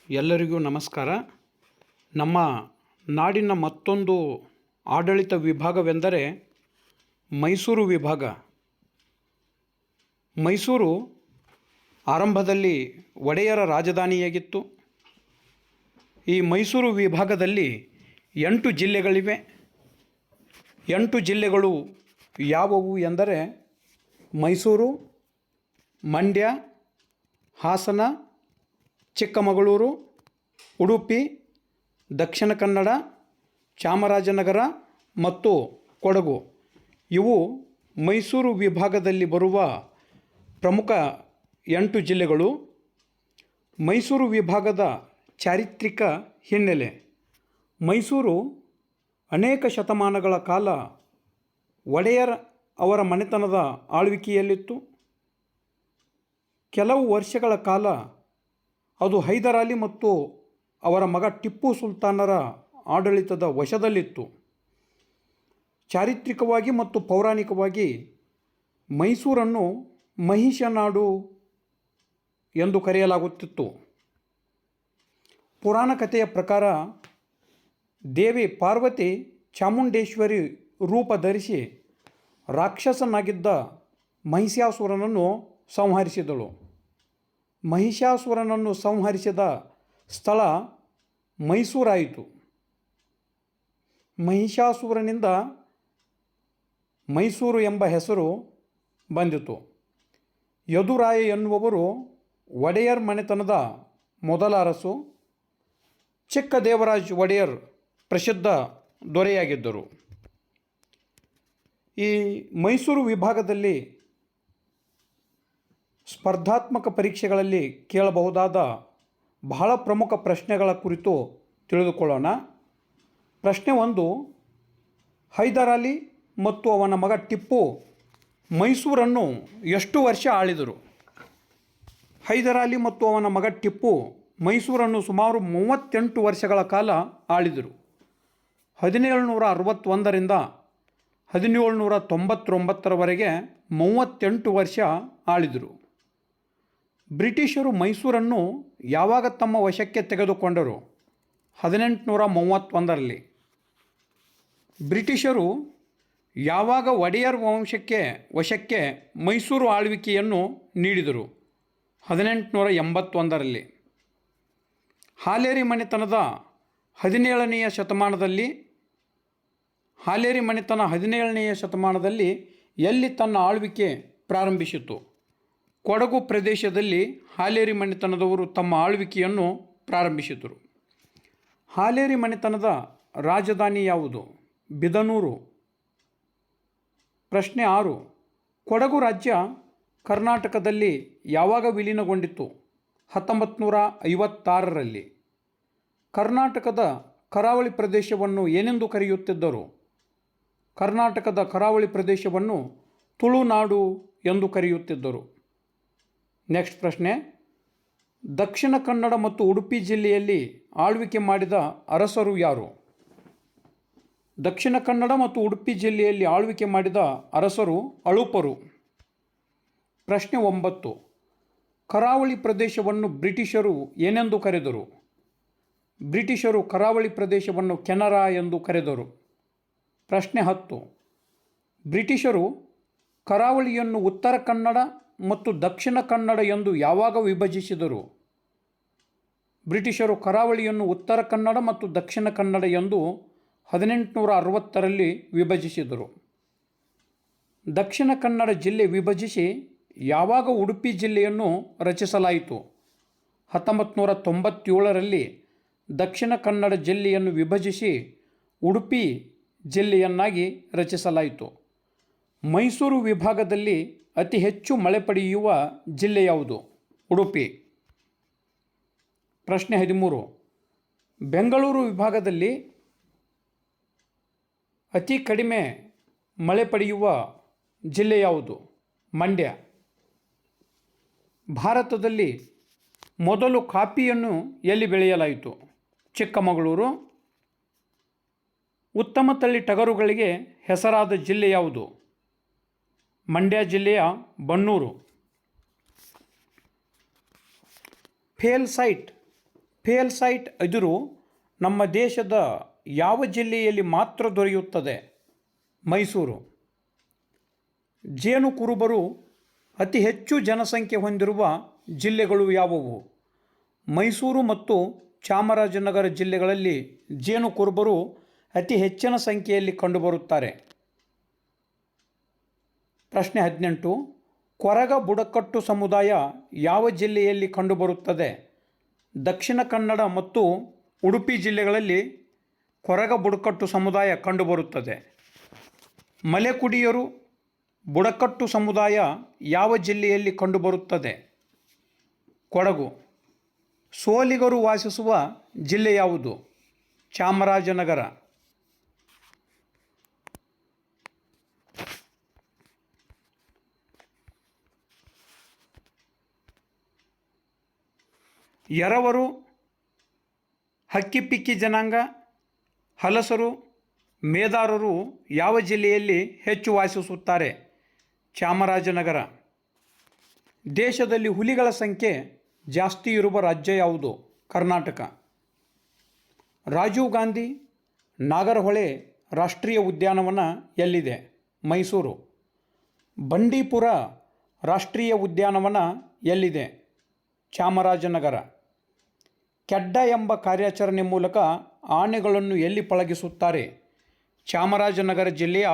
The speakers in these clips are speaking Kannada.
ಎಲ್ಲರಿಗೂ ನಮಸ್ಕಾರ. ನಮ್ಮ ನಾಡಿನ ಮತ್ತೊಂದು ಆಡಳಿತ ವಿಭಾಗವೆಂದರೆ ಮೈಸೂರು ವಿಭಾಗ. ಮೈಸೂರು ಆರಂಭದಲ್ಲಿ ಒಡೆಯರ ರಾಜಧಾನಿಯಾಗಿತ್ತು. ಈ ಮೈಸೂರು ವಿಭಾಗದಲ್ಲಿ 8 ಜಿಲ್ಲೆಗಳಿವೆ. 8 ಜಿಲ್ಲೆಗಳು ಯಾವುವು ಎಂದರೆ ಮೈಸೂರು, ಮಂಡ್ಯ, ಹಾಸನ, ಚಿಕ್ಕಮಗಳೂರು, ಉಡುಪಿ, ದಕ್ಷಿಣ ಕನ್ನಡ, ಚಾಮರಾಜನಗರ ಮತ್ತು ಕೊಡಗು. ಇವು ಮೈಸೂರು ವಿಭಾಗದಲ್ಲಿ ಬರುವ ಪ್ರಮುಖ 8 ಜಿಲ್ಲೆಗಳು. ಮೈಸೂರು ವಿಭಾಗದ ಚಾರಿತ್ರಿಕ ಹಿನ್ನೆಲೆ: ಮೈಸೂರು ಅನೇಕ ಶತಮಾನಗಳ ಕಾಲ ಒಡೆಯರ್ ಅವರ ಮನೆತನದ ಆಳ್ವಿಕೆಯಲ್ಲಿತ್ತು. ಕೆಲವು ವರ್ಷಗಳ ಕಾಲ ಅದು ಹೈದರಾಲಿ ಮತ್ತು ಅವರ ಮಗ ಟಿಪ್ಪು ಸುಲ್ತಾನರ ಆಡಳಿತದ ವಶದಲ್ಲಿತ್ತು. ಚಾರಿತ್ರಿಕವಾಗಿ ಮತ್ತು ಪೌರಾಣಿಕವಾಗಿ ಮೈಸೂರನ್ನು ಮಹಿಷನಾಡು ಎಂದು ಕರೆಯಲಾಗುತ್ತಿತ್ತು. ಪುರಾಣ ಕಥೆಯ ಪ್ರಕಾರ ದೇವಿ ಪಾರ್ವತಿ ಚಾಮುಂಡೇಶ್ವರಿ ರೂಪ ಧರಿಸಿ ರಾಕ್ಷಸನಾಗಿದ್ದ ಮಹಿಷಾಸುರನನ್ನು ಸಂಹರಿಸಿದಳು. ಮಹಿಷಾಸುರನನ್ನು ಸಂಹರಿಸಿದ ಸ್ಥಳ ಮೈಸೂರಾಯಿತು. ಮಹಿಷಾಸುರನಿಂದ ಮೈಸೂರು ಎಂಬ ಹೆಸರು ಬಂದಿತು. ಯದುರಾಯ ಎನ್ನುವವರು ಒಡೆಯರ್ ಮನೆತನದ ಮೊದಲ ಅರಸು. ಚಿಕ್ಕದೇವರಾಜ ಒಡೆಯರ್ ಪ್ರಸಿದ್ಧ ದೊರೆಯಾಗಿದ್ದರು. ಈ ಮೈಸೂರು ವಿಭಾಗದಲ್ಲಿ ಸ್ಪರ್ಧಾತ್ಮಕ ಪರೀಕ್ಷೆಗಳಲ್ಲಿ ಕೇಳಬಹುದಾದ ಬಹಳ ಪ್ರಮುಖ ಪ್ರಶ್ನೆಗಳ ಕುರಿತು ತಿಳಿದುಕೊಳ್ಳೋಣ. ಪ್ರಶ್ನೆ 1: ಹೈದರಾಲಿ ಮತ್ತು ಅವನ ಮಗ ಟಿಪ್ಪು ಮೈಸೂರನ್ನು ಎಷ್ಟು ವರ್ಷ ಆಳಿದರು? ಹೈದರಾಲಿ ಮತ್ತು ಅವನ ಮಗ ಟಿಪ್ಪು ಮೈಸೂರನ್ನು ಸುಮಾರು 38 ವರ್ಷಗಳ ಕಾಲ ಆಳಿದರು. 1761ರಿಂದ 1799ರವರೆಗೆ 38 ವರ್ಷ ಆಳಿದರು. ಬ್ರಿಟಿಷರು ಮೈಸೂರನ್ನು ಯಾವಾಗ ತಮ್ಮ ವಶಕ್ಕೆ ತೆಗೆದುಕೊಂಡರು? 1831ರಲ್ಲಿ. ಬ್ರಿಟಿಷರು ಯಾವಾಗ ಒಡೆಯರ್ ವಶಕ್ಕೆ ಮೈಸೂರು ಆಳ್ವಿಕೆಯನ್ನು ನೀಡಿದರು? 1881ರಲ್ಲಿ. ಹಾಲೇರಿ ಮನೆತನದ 17ನೆಯ ಶತಮಾನದಲ್ಲಿ ಎಲ್ಲಿ ತನ್ನ ಆಳ್ವಿಕೆ ಪ್ರಾರಂಭಿಸಿತು? ಕೊಡಗು ಪ್ರದೇಶದಲ್ಲಿ ಹಾಲೇರಿ ಮನೆತನದವರು ತಮ್ಮ ಆಳ್ವಿಕೆಯನ್ನು ಪ್ರಾರಂಭಿಸಿದರು. ಹಾಲೇರಿ ಮನೆತನದ ರಾಜಧಾನಿ ಯಾವುದು? ಬಿದನೂರು. ಪ್ರಶ್ನೆ 6: ಕೊಡಗು ರಾಜ್ಯ ಕರ್ನಾಟಕದಲ್ಲಿ ಯಾವಾಗ ವಿಲೀನಗೊಂಡಿತು? 1956ರಲ್ಲಿ. ಕರ್ನಾಟಕದ ಕರಾವಳಿ ಪ್ರದೇಶವನ್ನು ಏನೆಂದು ಕರೆಯುತ್ತಿದ್ದರು? ಕರ್ನಾಟಕದ ಕರಾವಳಿ ಪ್ರದೇಶವನ್ನು ತುಳುನಾಡು ಎಂದು ಕರೆಯುತ್ತಿದ್ದರು. ನೆಕ್ಸ್ಟ್ ಪ್ರಶ್ನೆ: ದಕ್ಷಿಣ ಕನ್ನಡ ಮತ್ತು ಉಡುಪಿ ಜಿಲ್ಲೆಯಲ್ಲಿ ಆಳ್ವಿಕೆ ಮಾಡಿದ ಅರಸರು ಯಾರು? ದಕ್ಷಿಣ ಕನ್ನಡ ಮತ್ತು ಉಡುಪಿ ಜಿಲ್ಲೆಯಲ್ಲಿ ಆಳ್ವಿಕೆ ಮಾಡಿದ ಅರಸರು ಅಳುಪರು. ಪ್ರಶ್ನೆ 9: ಕರಾವಳಿ ಪ್ರದೇಶವನ್ನು ಬ್ರಿಟಿಷರು ಏನೆಂದು ಕರೆದರು? ಬ್ರಿಟಿಷರು ಕರಾವಳಿ ಪ್ರದೇಶವನ್ನು ಕೆನರಾ ಎಂದು ಕರೆದರು. ಪ್ರಶ್ನೆ 10: ಬ್ರಿಟಿಷರು ಕರಾವಳಿಯನ್ನು ಉತ್ತರ ಕನ್ನಡ ಮತ್ತು ದಕ್ಷಿಣ ಕನ್ನಡ ಎಂದು ಯಾವಾಗ ವಿಭಜಿಸಿದರು? ಬ್ರಿಟಿಷರು ಕರಾವಳಿಯನ್ನು ಉತ್ತರ ಕನ್ನಡ ಮತ್ತು ದಕ್ಷಿಣ ಕನ್ನಡ ಎಂದು 1860ರಲ್ಲಿ ವಿಭಜಿಸಿದರು. ದಕ್ಷಿಣ ಕನ್ನಡ ಜಿಲ್ಲೆ ವಿಭಜಿಸಿ ಯಾವಾಗ ಉಡುಪಿ ಜಿಲ್ಲೆಯನ್ನು ರಚಿಸಲಾಯಿತು? 1997ರಲ್ಲಿ ದಕ್ಷಿಣ ಕನ್ನಡ ಜಿಲ್ಲೆಯನ್ನು ವಿಭಜಿಸಿ ಉಡುಪಿ ಜಿಲ್ಲೆಯನ್ನಾಗಿ ರಚಿಸಲಾಯಿತು. ಮೈಸೂರು ವಿಭಾಗದಲ್ಲಿ ಅತಿ ಹೆಚ್ಚು ಮಳೆ ಪಡೆಯುವ ಜಿಲ್ಲೆ ಯಾವುದು? ಉಡುಪಿ. ಪ್ರಶ್ನೆ 13: ಬೆಂಗಳೂರು ವಿಭಾಗದಲ್ಲಿ ಅತಿ ಕಡಿಮೆ ಮಳೆ ಪಡೆಯುವ ಜಿಲ್ಲೆ ಯಾವುದು? ಮಂಡ್ಯ. ಭಾರತದಲ್ಲಿ ಮೊದಲು ಕಾಫಿಯನ್ನು ಎಲ್ಲಿ ಬೆಳೆಯಲಾಯಿತು? ಚಿಕ್ಕಮಗಳೂರು. ಉತ್ತಮ ತಳಿ ಟಗರುಗಳಿಗೆ ಹೆಸರಾದ ಜಿಲ್ಲೆ ಯಾವುದು? ಮಂಡ್ಯ ಜಿಲ್ಲೆಯ ಬನ್ನೂರು. ಫೇಲ್ ಸೈಟ್ ಫೇಲ್ಸೈಟ್ ಅದಿರು ನಮ್ಮ ದೇಶದ ಯಾವ ಜಿಲ್ಲೆಯಲ್ಲಿ ಮಾತ್ರ ದೊರೆಯುತ್ತದೆ? ಮೈಸೂರು. ಜೇನು ಕುರುಬರು ಅತಿ ಹೆಚ್ಚು ಜನಸಂಖ್ಯೆ ಹೊಂದಿರುವ ಜಿಲ್ಲೆಗಳು ಯಾವುವು? ಮೈಸೂರು ಮತ್ತು ಚಾಮರಾಜನಗರ ಜಿಲ್ಲೆಗಳಲ್ಲಿ ಜೇನು ಕುರುಬರು ಅತಿ ಹೆಚ್ಚಿನ ಸಂಖ್ಯೆಯಲ್ಲಿ ಕಂಡುಬರುತ್ತಾರೆ. ಪ್ರಶ್ನೆ 18. ಕೊರಗ ಬುಡಕಟ್ಟು ಸಮುದಾಯ ಯಾವ ಜಿಲ್ಲೆಯಲ್ಲಿ ಕಂಡುಬರುತ್ತದೆ? ದಕ್ಷಿಣ ಕನ್ನಡ ಮತ್ತು ಉಡುಪಿ ಜಿಲ್ಲೆಗಳಲ್ಲಿ ಕೊರಗ ಬುಡಕಟ್ಟು ಸಮುದಾಯ ಕಂಡುಬರುತ್ತದೆ. ಮಲೆಕುಡಿಯರು ಬುಡಕಟ್ಟು ಸಮುದಾಯ ಯಾವ ಜಿಲ್ಲೆಯಲ್ಲಿ ಕಂಡುಬರುತ್ತದೆ? ಕೊಡಗು. ಸೋಲಿಗರು ವಾಸಿಸುವ ಜಿಲ್ಲೆ ಯಾವುದು? ಚಾಮರಾಜನಗರ. ಎರವರು, ಹಕ್ಕಿಪಿಕ್ಕಿ ಜನಾಂಗ, ಹಲಸರು, ಮೇದಾರರು ಯಾವ ಜಿಲ್ಲೆಯಲ್ಲಿ ಹೆಚ್ಚು ವಾಸಿಸುತ್ತಾರೆ? ಚಾಮರಾಜನಗರ. ದೇಶದಲ್ಲಿ ಹುಲಿಗಳ ಸಂಖ್ಯೆ ಜಾಸ್ತಿ ಇರುವ ರಾಜ್ಯ ಯಾವುದು? ಕರ್ನಾಟಕ. ರಾಜೀವ್ ಗಾಂಧಿ ನಾಗರಹೊಳೆ ರಾಷ್ಟ್ರೀಯ ಉದ್ಯಾನವನ ಎಲ್ಲಿದೆ? ಮೈಸೂರು. ಬಂಡೀಪುರ ರಾಷ್ಟ್ರೀಯ ಉದ್ಯಾನವನ ಎಲ್ಲಿದೆ? ಚಾಮರಾಜನಗರ. ಕೆಡ್ಡ ಎಂಬ ಕಾರ್ಯಾಚರಣೆ ಮೂಲಕ ಆನೆಗಳನ್ನು ಎಲ್ಲಿ ಪಳಗಿಸುತ್ತಾರೆ? ಚಾಮರಾಜನಗರ ಜಿಲ್ಲೆಯ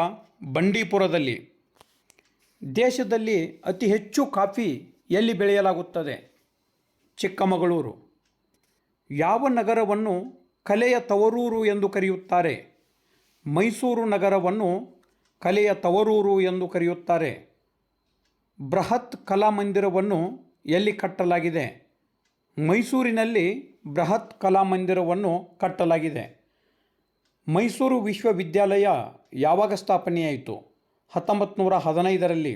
ಬಂಡೀಪುರದಲ್ಲಿ. ದೇಶದಲ್ಲಿ ಅತಿ ಹೆಚ್ಚು ಕಾಫಿ ಎಲ್ಲಿ ಬೆಳೆಯಲಾಗುತ್ತದೆ? ಚಿಕ್ಕಮಗಳೂರು. ಯಾವ ನಗರವನ್ನು ಕಲೆಯ ತವರೂರು ಎಂದು ಕರೆಯುತ್ತಾರೆ? ಮೈಸೂರು ನಗರವನ್ನು ಕಲೆಯ ತವರೂರು ಎಂದು ಕರೆಯುತ್ತಾರೆ. ಬೃಹತ್ ಕಲಾಮಂದಿರವನ್ನು ಎಲ್ಲಿ ಕಟ್ಟಲಾಗಿದೆ? ಮೈಸೂರಿನಲ್ಲಿ ಬೃಹತ್ ಕಲಾಮಂದಿರವನ್ನು ಕಟ್ಟಲಾಗಿದೆ. ಮೈಸೂರು ವಿಶ್ವವಿದ್ಯಾಲಯ ಯಾವಾಗ ಸ್ಥಾಪನೆಯಾಯಿತು? 1915ರಲ್ಲಿ.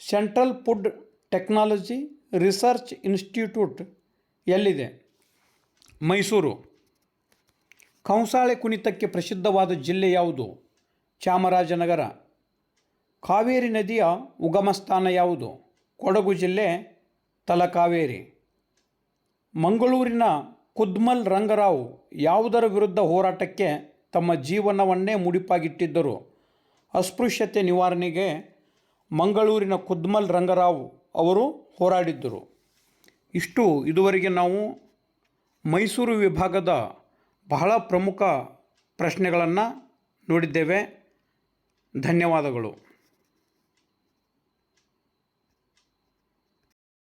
Central food technology research institute ಎಲ್ಲಿದೆ? ಮೈಸೂರು. ಕಂಸಾಳೆ ಕುಣಿತಕ್ಕೆ ಪ್ರಸಿದ್ಧವಾದ ಜಿಲ್ಲೆ ಯಾವುದು? ಚಾಮರಾಜನಗರ. ಕಾವೇರಿ ನದಿಯ ಉಗಮ ಸ್ಥಾನ ಯಾವುದು? ಕೊಡಗು ಜಿಲ್ಲೆ, ತಲಕಾವೇರಿ. ಮಂಗಳೂರಿನ ಕುದ್ಮಲ್ ರಂಗರಾವ್ ಯಾವುದರ ವಿರುದ್ಧ ಹೋರಾಟಕ್ಕೆ ತಮ್ಮ ಜೀವನವನ್ನೇ ಮುಡಿಪಾಗಿಟ್ಟಿದ್ದರು? ಅಸ್ಪೃಶ್ಯತೆ ನಿವಾರಣೆಗೆ ಮಂಗಳೂರಿನ ಕುದ್ಮಲ್ ರಂಗರಾವ್ ಅವರು ಹೋರಾಡಿದ್ದರು. ಇದುವರೆಗೆ ನಾವು ಮೈಸೂರು ವಿಭಾಗದ ಬಹಳ ಪ್ರಮುಖ ಪ್ರಶ್ನೆಗಳನ್ನು ನೋಡಿದ್ದೇವೆ. ಧನ್ಯವಾದಗಳು.